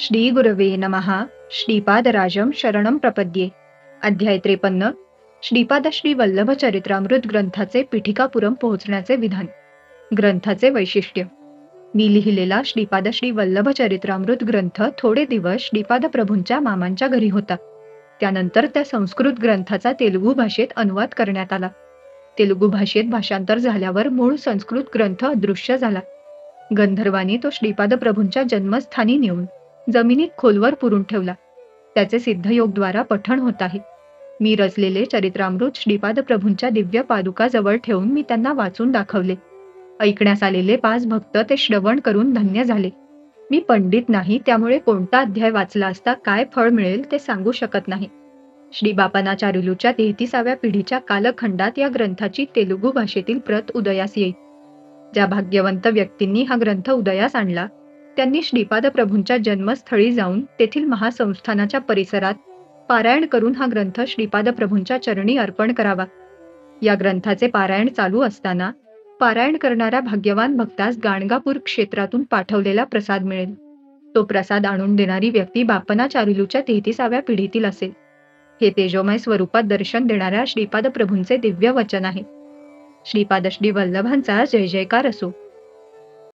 श्री गुरवे नमः. श्रीपादराजं शरणं प्रपद्ये. अध्याय 53. श्रीपाद श्री वल्लभ चरित्रामृत ग्रंथाचे पीठिकापुरम पोहोचण्याचे विधान. ग्रंथाचे वैशिष्ट्य. मी लिहिलेला श्रीपाद श्री वल्लभ चरित्रामृत ग्रंथ थोडे दिवस श्रीपाद प्रभूंच्या मामांच्या घरी होता. त्यानंतर त्या संस्कृत ग्रंथाचा तेलुगू भाषेत अनुवाद करण्यात आला. तेलुगू भाषेत भाषांतर झाल्यावर मूळ संस्कृत ग्रंथ अदृश्य झाला. गंधर्वांनी तो श्रीपाद प्रभूंच्या जन्मस्थानी नेऊन जमिनीत खोलवर पुरून ठेवला. त्याचे सिद्धयोगद्वारा पठण होत आहे. मी रचलेले चरित्रामृत श्रीपाद प्रभूंच्या दिव्य पादुका जवळ ठेवून मी त्यांना वाचून दाखवले. ऐकण्यास आलेले 5 भक्त ते श्रवण करून धन्य झाले. मी पंडित नाही, त्यामुळे कोणता अध्याय वाचला असता काय फळ मिळेल ते सांगू शकत नाही. श्री बापनाचार्युलूच्या 33व्या पिढीच्या कालखंडात या ग्रंथाची तेलुगू भाषेतील प्रत उदयास येईल. ज्या भाग्यवंत व्यक्तींनी हा ग्रंथ उदयास आणला त्यांनी श्रीपाद प्रभूंच्या जन्मस्थळी जाऊन तेथील महासंस्थानाच्या परिसरात पारायण करून हा ग्रंथ श्रीपाद प्रभूंच्या चरणी अर्पण करावा. या ग्रंथाचे पारायण चालू असताना पारायण करणाऱ्या भाग्यवान भक्तास गाणगापूर क्षेत्रातून पाठवलेला प्रसाद मिळेल. तो प्रसाद आणून देणारी व्यक्ती बापनाचार्युलूच्या 33व्या पिढीतील असेल. हे तेजोमय स्वरूपात दर्शन देणाऱ्या श्रीपाद प्रभूंचे दिव्य वचन आहे. श्रीपाद श्री वल्लभांचा जय जयकार असो.